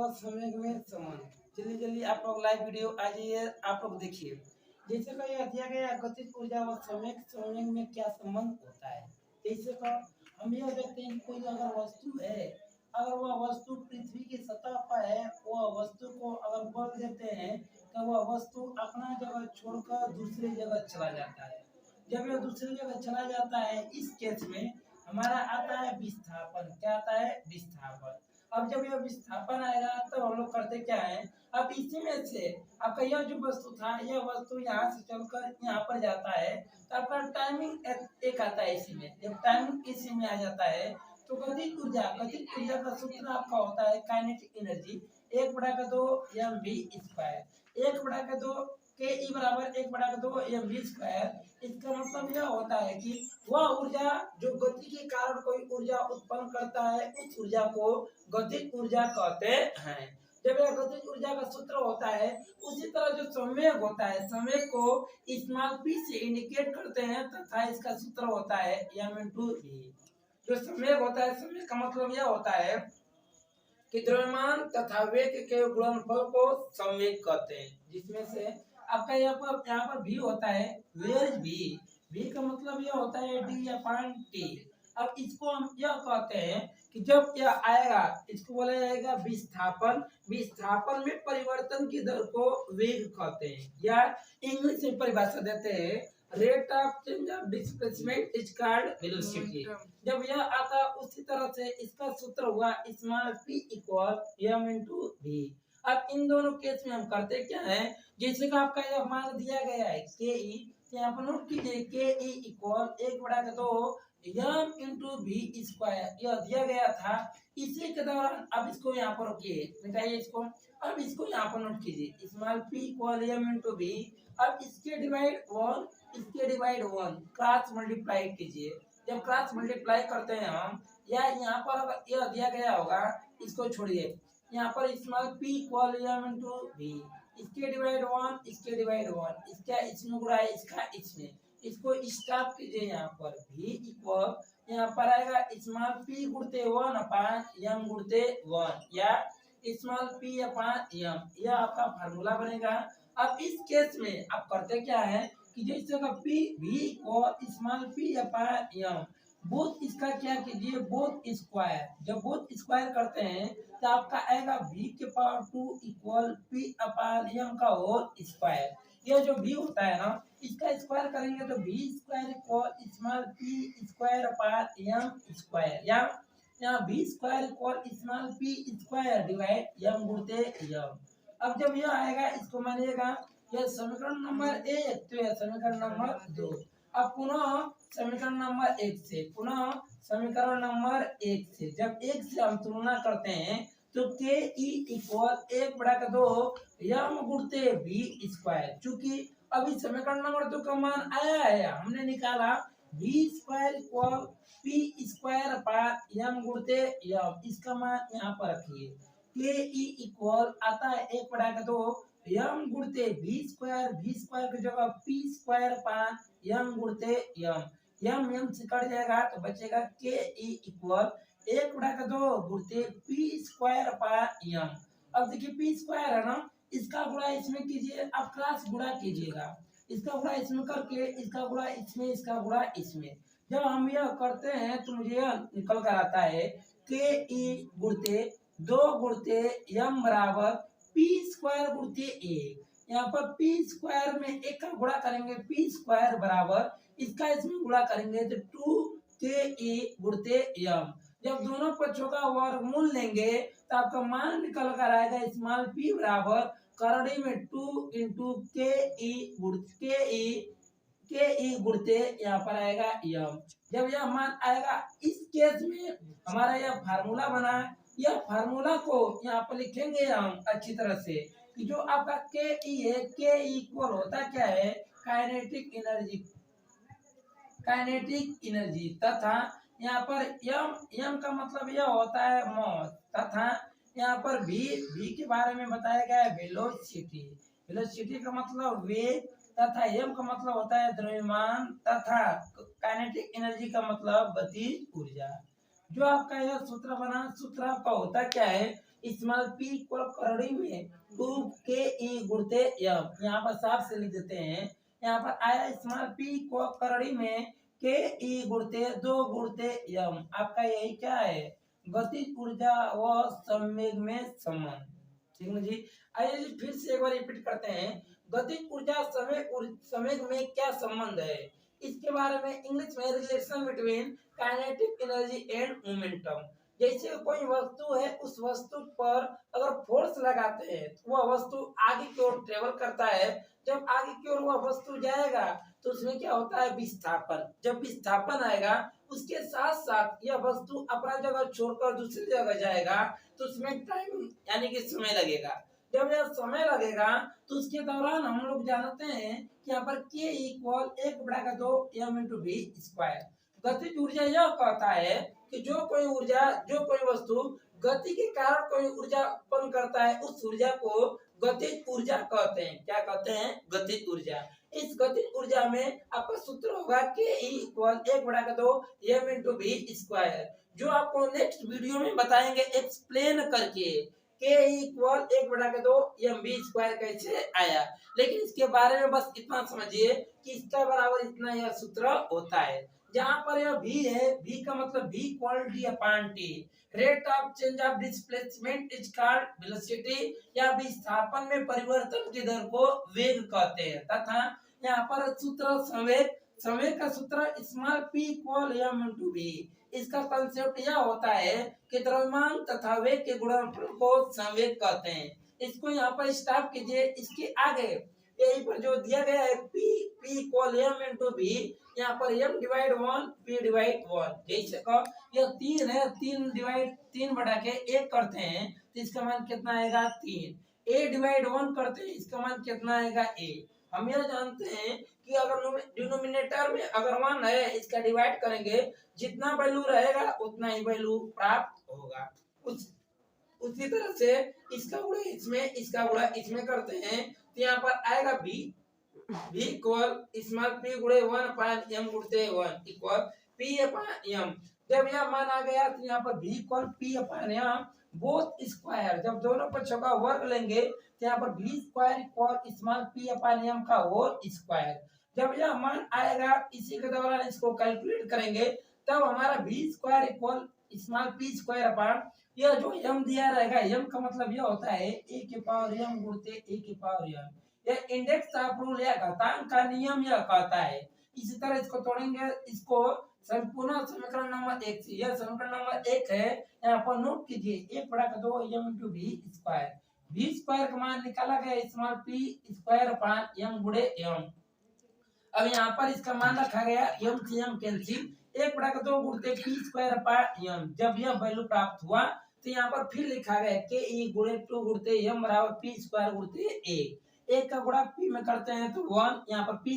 व संवेग में संबंध। जल्दी जल्दी आप लोग लाइव वीडियो आ जाइए, आप लोग देखिए। जैसे का यह दिया गया गतिज ऊर्जा व संवेग में क्या संबंध होता है। जैसे का हम यह देखते हैं कि कोई अगर वस्तु है, अगर वह वस्तु पृथ्वी की सतह पर है, वह वस्तु को अगर बल देते हैं तो वह वस्तु अपना जगह छोड़कर दूसरी जगह चला जाता है। जब यह दूसरी जगह चला जाता है, इस केस में हमारा आता है विस्थापन। क्या आता है? विस्थापन। अब जब यह विस्थापन आएगा तो हम लोग करते क्या है, अब इसी में से आपका यह जो वस्तु था, यह वस्तु यहाँ से चलकर यहाँ पर जाता है, तो आपका टाइमिंग एक आता है इसी में। जब टाइमिंग इसी में आ जाता है तो गतिज ऊर्जा का सूत्र आपका होता है काइनेटिक एनर्जी 1/2 mv²। 1/2 के ई बराबर 1/2 mv²। इसका मतलब यह होता है कि वह ऊर्जा जो गति के कारण कोई ऊर्जा उत्पन्न करता है, उस ऊर्जा को गतिज ऊर्जा कहते हैं। जब यह गतिज ऊर्जा का सूत्र होता है, उसी तरह जो संवेग होता है, संवेग को स्मॉल p से इंडिकेट करते हैं तथा इसका सूत्र होता है m/v। जो संवेग होता है, संवेग का मतलब यह होता है कि द्रव्यमान तथा वेग के गुणनफल को संवेग कहते हैं। जिसमें से आपका यहाँ पर v होता है, वेयर v का मतलब यह होता है d/t। अब इसको हम यह कहते हैं कि जब यह आएगा, इसको बोला जाएगा विस्थापन। विस्थापन में परिवर्तन की दर को वेग कहते हैं, या इंग्लिश में परिभाषा देते हैं rate of change of displacement is called velocity. जब यह आता उसी तरह से इसका सूत्र हुआ स्मॉल p = m/v। अब इन दोनों केस में हम करते क्या है, जैसे कि आपका यह मान दिया गया है ke, यहाँ पर नोट कीजिए ke = 1/2 m/v²। यह दिया गया था। इसी के दौरान अब इसको यहाँ पर रखिए, निकालिए इसको। अब इसको यहाँ पर नोट कीजिए स्मॉल p = m/v। अब इसके डिवाइड 1 क्रॉस मल्टीप्लाई कीजिए। जब क्रॉस मल्टीप्लाई करते हैं हम, या यहाँ पर अगर यह दिया गया होगा, इसको छोड़िए, यहाँ पर स्मॉल p = m/v। इसके डिवाइड 1, इसके डिवाइड 1, इसका इसमें गुणा है, इसका इसमें, इसको स्टॉप कीजिए। यहाँ पर v इक्वल, यहाँ पर आएगा स्मॉल p गुणते 1/m गुणते 1, या स्मॉल p/m। यह आपका फार्मूला बनेगा। अब इस केस में आप करते क्या है कि जैसे का v और स्मॉल p/m, बोथ इसका क्या कीजिए, बोथ स्क्वायर। जब बोथ स्क्वायर करते हैं तो आपका आएगा v⁴ इक्वल p/m का होल स्क्वायर। यह जो v होता है ना, इसका स्क्वायर करेंगे तो v² इक्वल स्मॉल p²/m², या यहाँ v² equal small p² divide m गुणते m। अब जब यह आएगा, इसको मानिएगा यह समीकरण नंबर 1, तो यह समीकरण नंबर 2। अब पुनः समीकरण नंबर 1 से, पुनः समीकरण नंबर 1 से जब 1 से हम तुलना करते हैं तो ke = 1/2 m गुणते v²। चूंकि अभी समीकरण नंबर 2 का मान आया है, हमने निकाला v² equal p² m गुणते m। इसका मान यहाँ पर रखिए। ke = आता है 1/2 m गुणते v² की जगह p²/m गुणते m से कट जाएगा तो बचेगा ke = 1/2 गुणते p²/m। अब देखिए p² है ना, इसका गुणा इसमें कीजिए, आप क्रॉस गुणा कीजिएगा। इसका गुणा इसमें करके, इसका गुणा इसमें, इसका गुणा इसमें। जब हम यह करते हैं तो मुझे यह निकल कर आता है ke गुणते 2 गुणते m बराबर p² गुणते 1। यहाँ पर p² में 1 का गुणा करेंगे, p² बराबर इसका इसमें गुणा करेंगे तो 2ke गुणते m। जब दोनों पक्षों का वर्गमूल लेंगे तो आपका मान निकल कर आएगा स्मॉल p बराबर करड़ी में 2 × ke गुणते यहाँ पर आएगा m। जब यह मान आएगा, इस केस में हमारा यह फार्मूला बना। यह फार्मूला को यहाँ पर लिखेंगे हम अच्छी तरह से कि जो आपका ke है, ke इक्वल होता क्या है, काइनेटिक एनर्जी तथा यहाँ पर m का मतलब यह होता है मास, तथा यहाँ पर v के बारे में बताया गया है वेलोसिटी का मतलब वेग, तथा m का मतलब होता है द्रव्यमान, तथा काइनेटिक एनर्जी का मतलब गतिज ऊर्जा। जो आपका यह सूत्र बना, सूत्र आपका होता क्या है स्मॉल पी इक्वल करड़ी में 2 ke गुणते m। यहाँ पर साफ से लिख देते हैं, यहाँ पर आया स्मॉल पी इक्वल करड़ी में ke गुणते 2 गुणते m। आपका यही क्या है, गतिज ऊर्जा व संवेग में संबंध। ठीक है जी। आइए जी फिर से एक बार रिपीट करते हैं, गतिज ऊर्जा संवेग में क्या संबंध है, इसके बारे में इंग्लिश में relation between kinetic energy and momentum. जैसे कोई वस्तु है, उस वस्तु पर अगर फोर्स लगाते हैं तो वह वस्तु आगे की ओर ट्रेवल करता है। जब आगे की ओर वह वस्तु जाएगा तो उसमें क्या होता है, विस्थापन। जब विस्थापन आएगा उसके साथ साथ यह वस्तु अपना जगह छोड़कर दूसरी जगह जाएगा तो उसमें टाइम यानी कि समय लगेगा। जब यह समय लगेगा तो उसके दौरान हम लोग जानते हैं कि यहाँ पर k इक्वल 1/2 m/v²। गतिज ऊर्जा यह कहता है कि जो कोई वस्तु गति के कारण कोई ऊर्जा उत्पन्न करता है, उस ऊर्जा को गतिज ऊर्जा कहते हैं। क्या कहते हैं, गतिज ऊर्जा। इस गतिज ऊर्जा में आपका सूत्र होगा k इक्वल 1/2 m/v², जो आपको नेक्स्ट वीडियो में बताएंगे एक्सप्लेन करके k इक्वल 1/2 mv² कैसे आया। लेकिन इसके बारे में बस इतना समझिए कि इसका बराबर इतना यह सूत्र होता है। जहाँ पर यह v है, v का मतलब v equal d/t। Rate of change of displacement is called velocity, या विस्थापन में परिवर्तन की दर को वेग कहते हैं। तथा यहाँ पर सूत्र संवेग का सूत्र स्मॉल p इक्वल m/v। इसका कंसेप्ट यह होता है कि द्रव्यमान तथा वेग के गुणनफल को संवेग कहते हैं। इसको यहाँ पर स्टॉप कीजिए। इसके आगे यहीं पर जो दिया गया है p इक्वल m/v, यहाँ पर m/1 p/1। जैसे का यह 3 है, 3/1 करते हैं तो इसका मान कितना आएगा, 3। a/1 करते हैं, इसका मान कितना आएगा, a। हम यह जानते हैं कि अगर डिनोमिनेटर में अगर 1 है, इसका डिवाइड करेंगे, जितना वैल्यू रहेगा उतना ही वैल्यू प्राप्त होगा। उसी तरह से इसका गुणा इसमें, इसका गुणा इसमें करते हैं तो यहाँ पर आएगा v इक्वल स्मॉल p गुणे 1/m गुणते 1 इक्वल p/m। जब यह मान आ गया तो यहाँ पर v equal p/m both square. जब दोनों पक्षों का वर्ग लेंगे तो यहाँ पर v square equal small p/m का होल स्क्वायर। जब यह मान आएगा, इसी के दौरान इसको कैलकुलेट करेंगे, तब हमारा v square equal small p², यह जो m दिया रहेगा, m का मतलब यह होता है a के पावर m गुणते a के पावर m। यह इंडेक्स ऑफ रूल या घातांक का नियम यह कहता है। इसी तरह इसको तोड़ेंगे, इसको संपूर्ण समीकरण नंबर 1 से, यह समीकरण नंबर 1 है, यहाँ पर नोट कीजिए 1/2 m/v²। v² का मान निकाला गया स्मॉल p²/m गुणे m। अब यहाँ पर इसका मान रखा गया m से m कैंसिल, 1/2 गुणते p²/m। जब यह वैल्यू प्राप्त हुआ तो यहाँ पर फिर लिखा गया k गुणे 2 गुणते m बराबर p² गुणते a। एक का गुणा p में करते हैं तो 1, यहाँ पर p²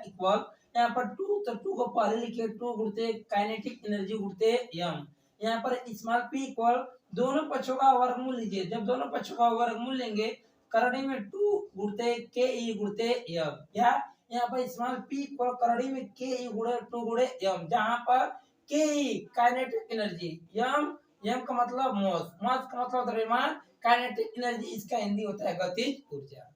इक्वल, यहाँ पर 2, तो 2 को पहले लिखे 2 गुणते काइनेटिक एनर्जी गुणते m। यहाँ पर स्मॉल p इक्वल, दोनों पक्षों का वर्गमूल लीजिए। जब दोनों पक्षों का वर्गमूल लेंगे, करड़ी में 2 गुणते k गुणते m, या यहाँ पर स्मॉल p इक्वल करड़ी में k गुणे 2 गुणे m, जहाँ पर k काइनेटिक एनर्जी, m का मतलब मास का मतलब द्रव्यमान, काइनेटिक एनर्जी इसका हिंदी होता है गतिज ऊर्जा।